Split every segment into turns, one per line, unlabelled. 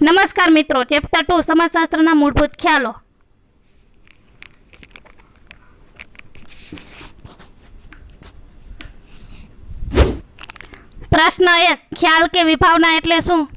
નમસ્કાર મિત્રો, ચેપ્ટર 2 સમાજશાસ્ત્રના મૂળભૂત ખ્યાલો. પ્રશ્ન 1. ખ્યાલ કે વિભાવના એટલે શું?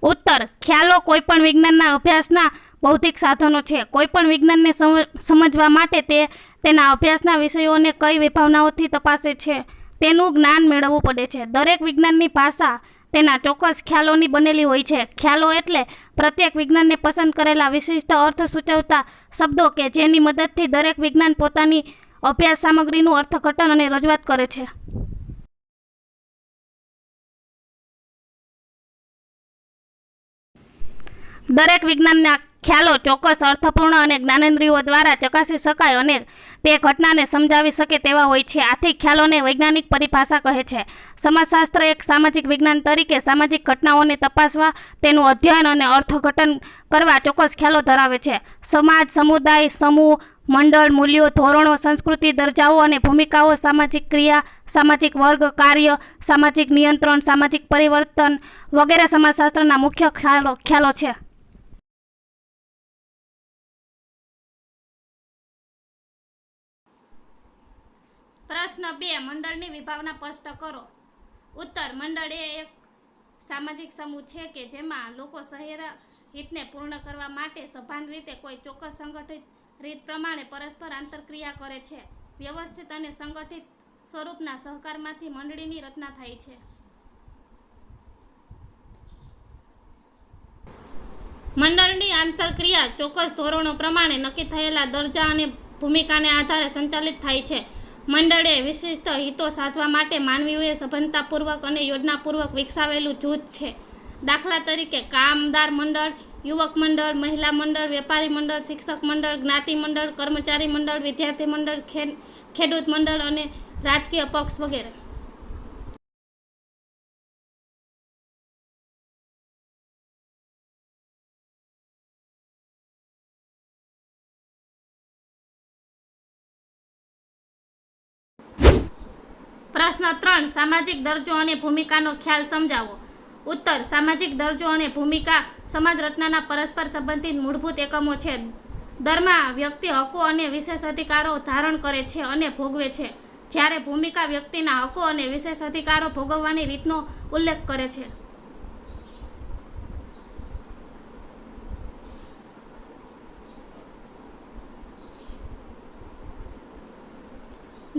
ઉત્તર. ખ્યાલો કોઈપણ વિજ્ઞાનના અભ્યાસના બૌદ્ધિક સાધનો છે. કોઈપણ વિજ્ઞાનને સમજવા માટે તે તેના અભ્યાસના વિષયોને કઈ વિભાવનાઓથી તપાસે છે તેનું જ્ઞાન મેળવવું પડે છે. દરેક વિજ્ઞાનની ભાષા તેના ચોક્કસ ખ્યાલોની બનેલી હોય છે. ખ્યાલો એટલે પ્રત્યેક વિજ્ઞાનને પસંદ કરેલા વિશિષ્ટ અર્થ સૂચવતા શબ્દો કે જેની મદદથી દરેક વિજ્ઞાન પોતાની અભ્યાસ સામગ્રીનું અર્થઘટન અને રજૂઆત કરે છે. દરેક વિજ્ઞાનના ખ્યાલો ચોક્કસ અર્થપૂર્ણ અને જ્ઞાનેન્દ્રિયો દ્વારા ચકાસી શકાય અને તે ઘટનાને સમજાવી શકે તેવા હોય છે. આથી ખ્યાલોને વૈજ્ઞાનિક પરિભાષા કહે છે. સમાજશાસ્ત્ર એક સામાજિક વિજ્ઞાન તરીકે સામાજિક ઘટનાઓને તપાસવા, તેનું અધ્યયન અને અર્થઘટન કરવા ચોક્કસ ખ્યાલો ધરાવે છે. સમાજ, સમુદાય, સમૂહ, મંડળ, મૂલ્યો, ધોરણો, સંસ્કૃતિ, દરજ્જાઓ અને ભૂમિકાઓ, સામાજિક ક્રિયા, સામાજિક વર્ગ, કાર્ય, સામાજિક નિયંત્રણ, સામાજિક પરિવર્તન વગેરે સમાજશાસ્ત્રના મુખ્ય ખ્યાલો છે. પ્રશ્ન 2. મંડળની વિભાવના સ્પષ્ટ કરો. ઉત્તર. મંડળ એ એક સામાજિક સમૂહ છે કે જેમાં લોકો શહેર હિતને પૂર્ણ કરવા માટે સભાન રીતે કોઈ ચોક્કસ સંગઠિત રીત પ્રમાણે પરસ્પર આંતરક્રિયા કરે છે. વ્યવસ્થિત અને સંગઠિત સ્વરૂપના સહકારમાંથી મંડળીની રચના થાય છે. મંડળની આંતરક્રિયા ચોક્કસ ધોરણો પ્રમાણે નક્કી થયેલા દરજ્જા અને ભૂમિકાને આધારે સંચાલિત થાય છે. મંડળે વિશિષ્ટ હિતો સાધવા માટે માનવીઓએ સભાનતાપૂર્વક અને યોજનાપૂર્વક વિકસાવેલું જૂથ છે. દાખલા તરીકે કામદાર મંડળ, યુવક મંડળ, મહિલા મંડળ, વેપારી મંડળ, શિક્ષક મંડળ, જ્ઞાતિ મંડળ, કર્મચારી મંડળ, વિદ્યાર્થી મંડળ, ખેડૂત મંડળ અને રાજકીય પક્ષ વગેરે. પ્રશ્ન 3. સામાજિક દરજ્જો અને ભૂમિકાનો ખ્યાલ સમજાવો. ઉત્તર. સામાજિક દરજ્જો અને ભૂમિકા સમાજ રચનાના પરસ્પર સંબંધિત મૂળભૂત એકમો છે. દરમાં વ્યક્તિ હકો અને વિશેષ અધિકારો ધારણ કરે છે અને ભોગવે છે, જ્યારે ભૂમિકા વ્યક્તિના હકો અને વિશેષ અધિકારો ભોગવવાની રીતનો ઉલ્લેખ કરે છે.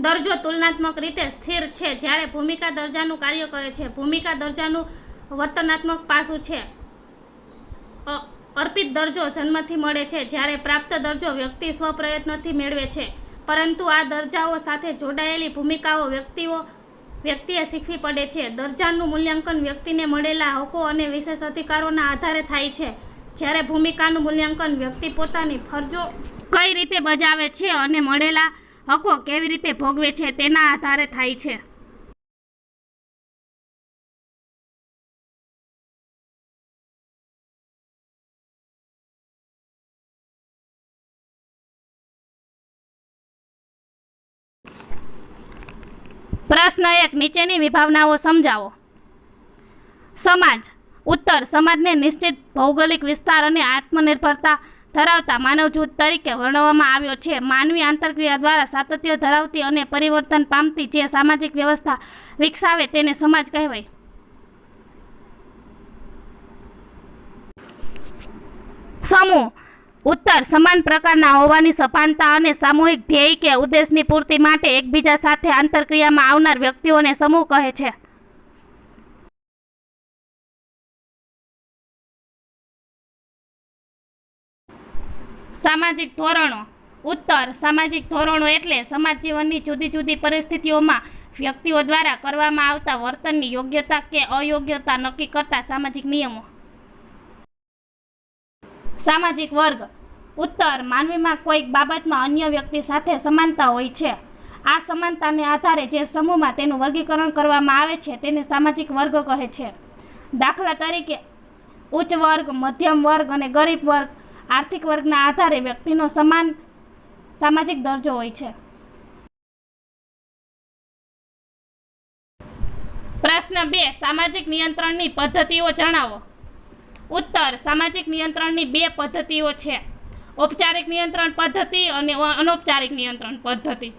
દરજ્જો તુલનાત્મક રીતે સ્થિર છે, જ્યારે ભૂમિકા દરજ્જાનું કાર્ય કરે છે. ભૂમિકા દરજ્જાનું વર્તનાત્મક પાસું છે. અર્પિત દરજ્જો જન્મથી મળે છે, જ્યારે પ્રાપ્ત દરજ્જો વ્યક્તિ સ્વપ્રયત્નથી મેળવે છે. પરંતુ આ દરજ્જાઓ સાથે જોડાયેલી ભૂમિકાઓ વ્યક્તિએ શીખવી પડે છે. દરજ્જાનું મૂલ્યાંકન વ્યક્તિને મળેલા હકો અને વિશેષ અધિકારોના આધારે થાય છે, જ્યારે ભૂમિકાનું મૂલ્યાંકન વ્યક્તિ પોતાની ફરજો કઈ રીતે બજાવે છે અને મળેલા હકો કેવી રીતે ભોગવે છે તેના આધારે થાય છે. પ્રશ્ન 1. નીચેની વિભાવનાઓ સમજાવો. સમાજ. ઉત્તર. સમાજને નિશ્ચિત ભૌગોલિક વિસ્તાર અને આત્મનિર્ભરતા ધરાવતા માનવ જૂથ તરીકે વર્ણવવામાં આવ્યો છે. માનવી આંતરક્રિયા દ્વારા સાતત્ય ધરાવતી અને પરિવર્તન પામતી જે સામાજિક વ્યવસ્થા વિકસાવે તેને સમાજ કહેવાય. સમૂહ. ઉત્તર. સમાન પ્રકારના હોવાની સભાનતા અને સામૂહિક ધ્યેય કે ઉદ્દેશની પૂર્તિ માટે એકબીજા સાથે આંતરક્રિયામાં આવનાર વ્યક્તિઓને સમૂહ કહે છે. સામાજિક ધોરણો. ઉત્તર. સામાજિક ધોરણો એટલે સમાજ જીવનની જુદી જુદી પરિસ્થિતિઓમાં વ્યક્તિઓ દ્વારા કરવામાં આવતા વર્તનની યોગ્યતા કે અયોગ્યતા નક્કી કરતા સામાજિક નિયમો. સામાજિક વર્ગ. ઉત્તર. માનવીમાં કોઈક બાબતમાં અન્ય વ્યક્તિ સાથે સમાનતા હોય છે. આ સમાનતાને આધારે જે સમૂહમાં તેનું વર્ગીકરણ કરવામાં આવે છે તેને સામાજિક વર્ગ કહે છે. દાખલા તરીકે ઉચ્ચ વર્ગ, મધ્યમ વર્ગ અને ગરીબ વર્ગ. આર્થિક વર્ગના આધારે વ્યક્તિનો સમાન સામાજિક દરજ્જો હોય છે. પ્રશ્ન 2. સામાજિક નિયંત્રણની પદ્ધતિઓ જણાવો. ઉત્તર સામાજિક નિયંત્રણની બે પદ્ધતિઓ છે, ઔપચારિક નિયંત્રણ પદ્ધતિ અને અનૌપચારિક નિયંત્રણ પદ્ધતિ.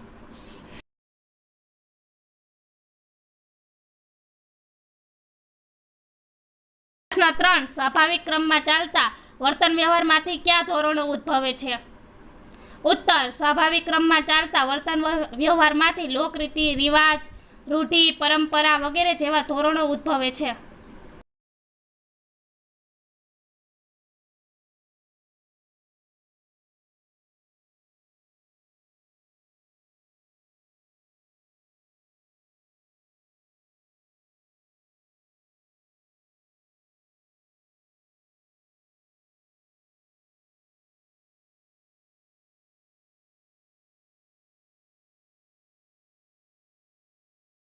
પ્રશ્ન 3. સ્વાભાવિક ક્રમમાં ચાલતા વર્તન વ્યવહારમાંથી કયા ધોરણો ઉદ્ભવે છે? ઉત્તર સ્વાભાવિક ક્રમમાં ચાલતા વર્તન વ્યવહારમાંથી લોકરીતિ, રિવાજ, રૂઢિ, પરંપરા વગેરે જેવા ધોરણો ઉદ્ભવે છે.